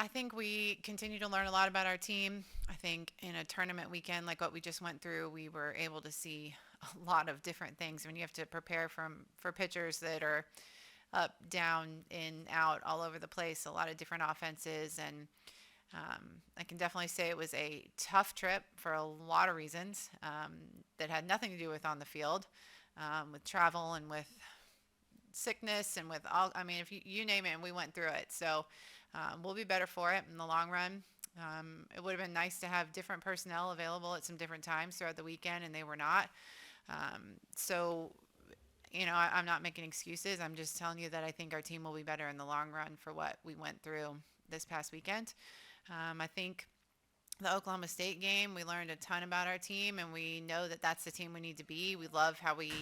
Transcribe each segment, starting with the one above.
I think we continue to learn a lot about our team. I think in a tournament weekend like what we just went through, we were able to see a lot of different things. When you have to prepare for pitchers that are up, down, in, out, all over the place, a lot of different offenses, and I can definitely say it was a tough trip for a lot of reasons that had nothing to do with on the field, with travel and with sickness and with all. I mean, if you name it, and we went through it. So we'll be better for it in the long run. It would have been nice to have different personnel available at some different times throughout the weekend, and they were not. So, I'm not making excuses. I'm just telling you that I think our team will be better in the long run for what we went through this past weekend. I think the Oklahoma State game, we learned a ton about our team, and we know that that's the team we need to be. We love how we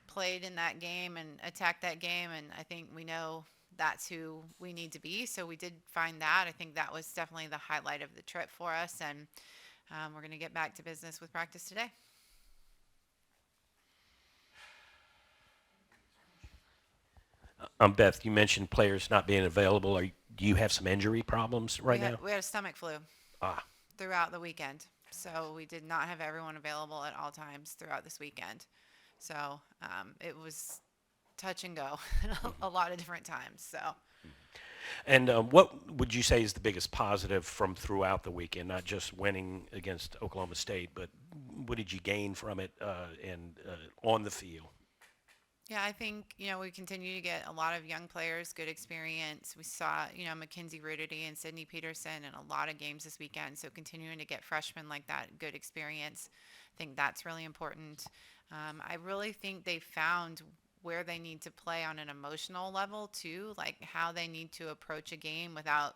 played in that game and attacked that game, and I think we know that's who we need to be. So we did find that. I think that was definitely the highlight of the trip for us, and we're going to get back to business with practice today. Beth, you mentioned players not being available. Do you have some injury problems We right had now? we had a stomach flu Ah, throughout the weekend, so we did not have everyone available at all times throughout this weekend. So it was touch and go a lot of different times. So and what would you say is the biggest positive from throughout the weekend? Not just winning against Oklahoma State, but what did you gain from it and on the field? yeah, I think, we continue to get a lot of young players, good experience. We saw, Mackenzie Rudity and Sydney Peterson in a lot of games this weekend. So continuing to get freshmen like that, good experience. I think that's really important. I really think they found where they need to play on an emotional level too, like how they need to approach a game without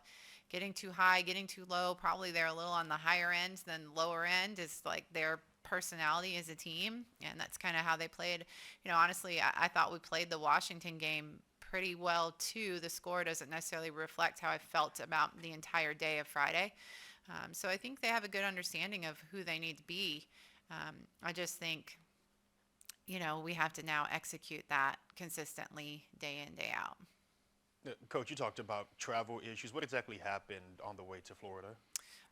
getting too high, getting too low. Probably they're a little on the higher end than lower end is like their personality as a team, and that's kind of how they played. Honestly, I thought we played the Washington game pretty well too. The score doesn't necessarily reflect how I felt about the entire day of Friday. So I think they have a good understanding of who they need to be. I just think, we have to now execute that consistently day in, day out. Coach, you talked about travel issues. What exactly happened on the way to Florida?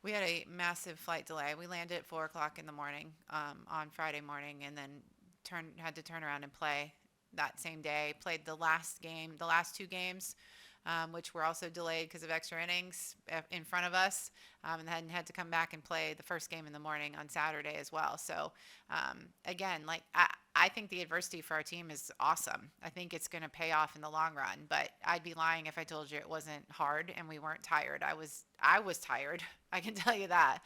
We had a massive flight delay. We landed at 4 o'clock in the morning on Friday morning, and then had to turn around and play that same day. Played the last game, the last two games, which were also delayed because of extra innings in front of us, and then had to come back and play the first game in the morning on Saturday as well. So again, like I think the adversity for our team is awesome. I think it's going to pay off in the long run. But I'd be lying if I told you it wasn't hard and we weren't tired. I was tired. I can tell you that.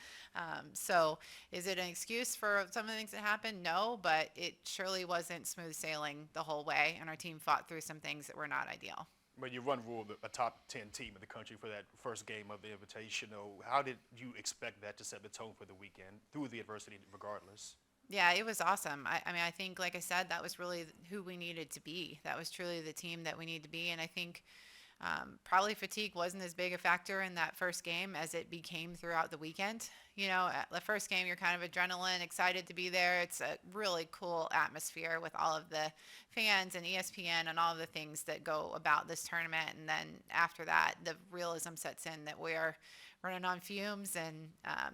So is it an excuse for some of the things that happened? No, but it surely wasn't smooth sailing the whole way, and our team fought through some things that were not ideal. But you run ruled a top 10 team in the country for that first game of the Invitational. How did you expect that to set the tone for the weekend through the adversity regardless? Yeah, it was awesome. I mean, I think, like I said, that was really who we needed to be. That was truly the team that we need to be. And I think probably fatigue wasn't as big a factor in that first game as it became throughout the weekend. At the first game, you're kind of adrenaline, excited to be there. It's a really cool atmosphere with all of the fans and ESPN and all of the things that go about this tournament. And then after that, the realism sets in that we're running on fumes and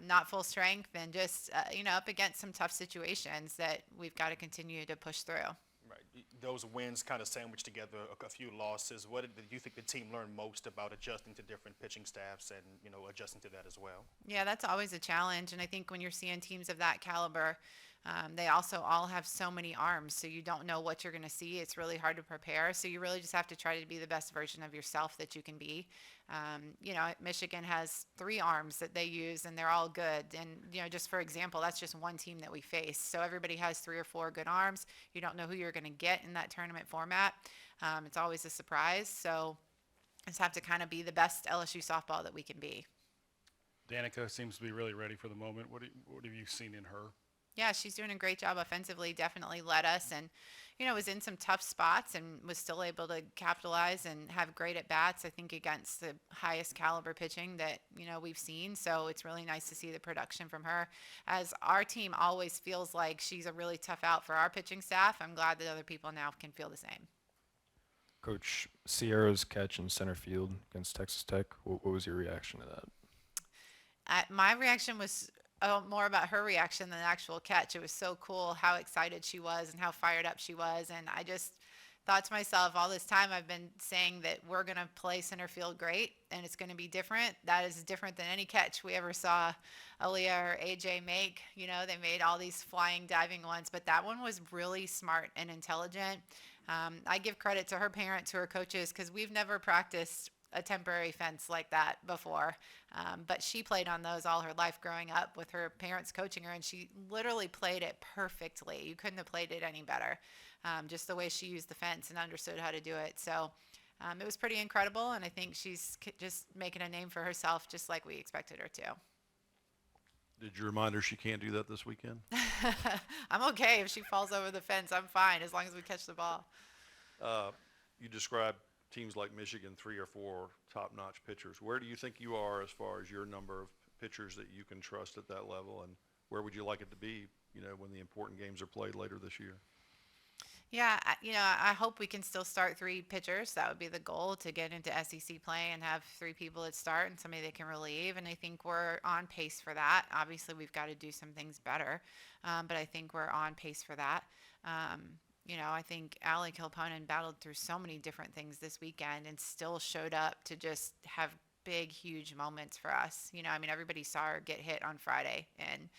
not full strength and just, up against some tough situations that we've got to continue to push through. Right. Those wins kind of sandwiched together a few losses. What did you think the team learned most about adjusting to different pitching staffs and, adjusting to that as well? Yeah, that's always a challenge. And I think when you're seeing teams of that caliber, they also all have so many arms, so you don't know what you're going to see. It's really hard to prepare. So you really just have to try to be the best version of yourself that you can be. Michigan has three arms that they use, and they're all good. And, just for example, that's just one team that we face. So everybody has three or four good arms. You don't know who you're going to get in that tournament format. It's always a surprise. So just have to kind of be the best LSU softball that we can be. Danica seems to be really ready for the moment. What have you seen in her? Yeah, she's doing a great job offensively, definitely led us and, was in some tough spots and was still able to capitalize and have great at bats, I think, against the highest caliber pitching that, we've seen. So it's really nice to see the production from her. As our team always feels like she's a really tough out for our pitching staff, I'm glad that other people now can feel the same. Coach Sierra's catch in center field against Texas Tech. What was your reaction to that? My reaction was more about her reaction than the actual catch. It was so cool how excited she was and how fired up she was. And I just thought to myself, all this time I've been saying that we're going to play center field great and it's going to be different. That is different than any catch we ever saw Aaliyah or AJ make. You know, they made all these flying, diving ones, but that one was really smart and intelligent. I give credit to her parents, to her coaches, because we've never practiced a temporary fence like that before. But she played on those all her life growing up with her parents coaching her, and she literally played it perfectly. You couldn't have played it any better, just the way she used the fence and understood how to do it. So it was pretty incredible, and I think she's just making a name for herself just like we expected her to. Did you remind her she can't do that this weekend? I'm okay if she falls over the fence. I'm fine as long as we catch the ball. You described teams like Michigan, 3 or 4 top-notch pitchers. Where do you think you are as far as your number of pitchers that you can trust at that level, and where would you like it to be, when the important games are played later this year? Yeah, I hope we can still start 3 pitchers. That would be the goal, to get into SEC play and have 3 people that start and somebody that can relieve. And I think we're on pace for that. Obviously, we've got to do some things better, but I think we're on pace for that. I think Allie Kilponen battled through so many different things this weekend and still showed up to just have big, huge moments for us. Everybody saw her get hit on Friday, and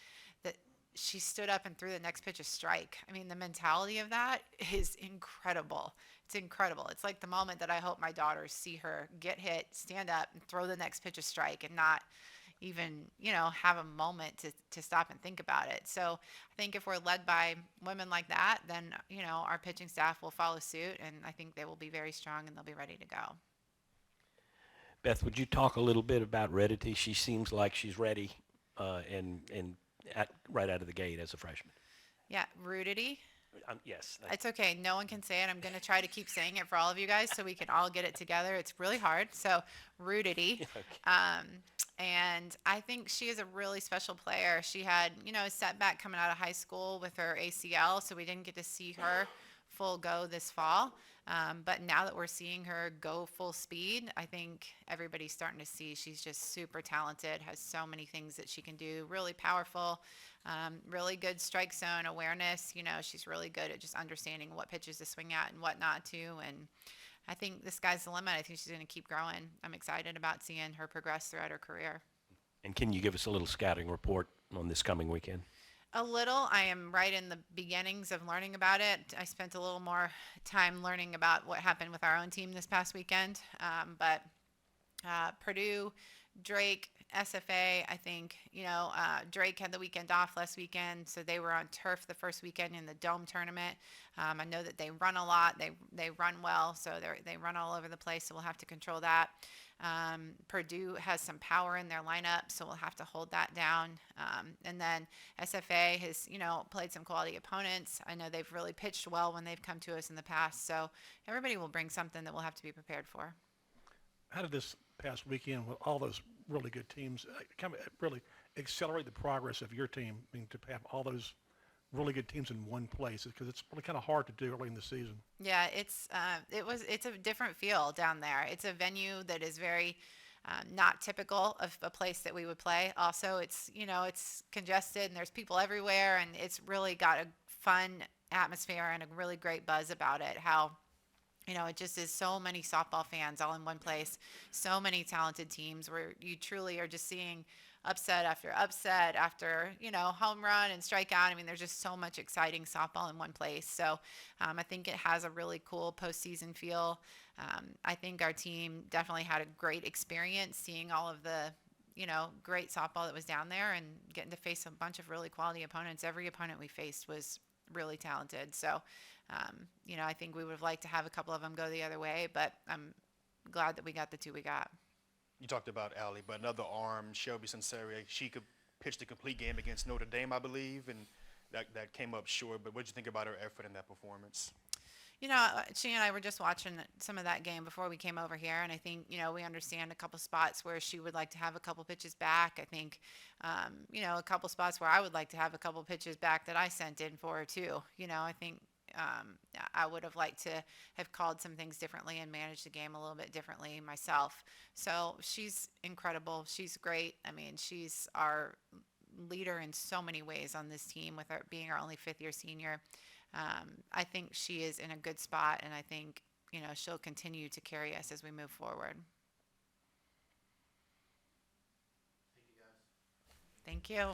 that she stood up and threw the next pitch a strike. The mentality of that is incredible. It's incredible. It's like the moment that I hope my daughters see her get hit, stand up, and throw the next pitch a strike, and not even, have a moment to stop and think about it. So I think if we're led by women like that, then, our pitching staff will follow suit, and I think they will be very strong and they'll be ready to go. Beth, would you talk a little bit about Redity? She seems like she's ready right out of the gate as a freshman. Yeah, Rudity. Yes. It's okay. No one can say it. I'm going to try to keep saying it for all of you guys so we can all get it together. It's really hard. So, Rudity. Okay. And I think she is a really special player. She had, a setback coming out of high school with her ACL, so we didn't get to see her full go this fall. But now that we're seeing her go full speed, I think everybody's starting to see she's just super talented, has so many things that she can do, really powerful, really good strike zone awareness. She's really good at just understanding what pitches to swing at and what not to. And I think the sky's the limit. I think she's going to keep growing. I'm excited about seeing her progress throughout her career. And can you give us a little scouting report on this coming weekend? A little. I am right in the beginnings of learning about it. I spent a little more time learning about what happened with our own team this past weekend. But Purdue, Drake, SFA, I think, Drake had the weekend off last weekend, so they were on turf the first weekend in the Dome tournament. I know that they run a lot. They run well, so they run all over the place, so we'll have to control that. Purdue has some power in their lineup, so we'll have to hold that down. And then SFA has, played some quality opponents. I know they've really pitched well when they've come to us in the past, so everybody will bring something that we'll have to be prepared for. How did this past weekend with all those really good teams kind of really accelerate the progress of your team? To have all those really good teams in one place, because it's really kind of hard to do early in the season. Yeah, it's a different feel down there. It's a venue that is very not typical of a place that we would play. Also, it's congested and there's people everywhere, and it's really got a fun atmosphere and a really great buzz about it. How it just is so many softball fans all in one place, so many talented teams where you truly are just seeing upset after, home run and strikeout. There's just so much exciting softball in one place. So I think it has a really cool postseason feel. I think our team definitely had a great experience seeing all of the, great softball that was down there and getting to face a bunch of really quality opponents. Every opponent we faced was really talented. So, I think we would have liked to have a couple of them go the other way, but I'm glad that we got the 2 we got. You talked about Allie, but another arm, Shelby Sinceri, she could pitch the complete game against Notre Dame, I believe, and that came up short. But what did you think about her effort in that performance? She and I were just watching some of that game before we came over here, and I think, we understand a couple spots where she would like to have a couple pitches back. I think, a couple spots where I would like to have a couple pitches back that I sent in for her too. I think I would have liked to have called some things differently and managed the game a little bit differently myself. So she's incredible. She's great. I mean, she's our leader in so many ways on this team with her being our only fifth-year senior. I think she is in a good spot, and I think, she'll continue to carry us as we move forward. Thank you.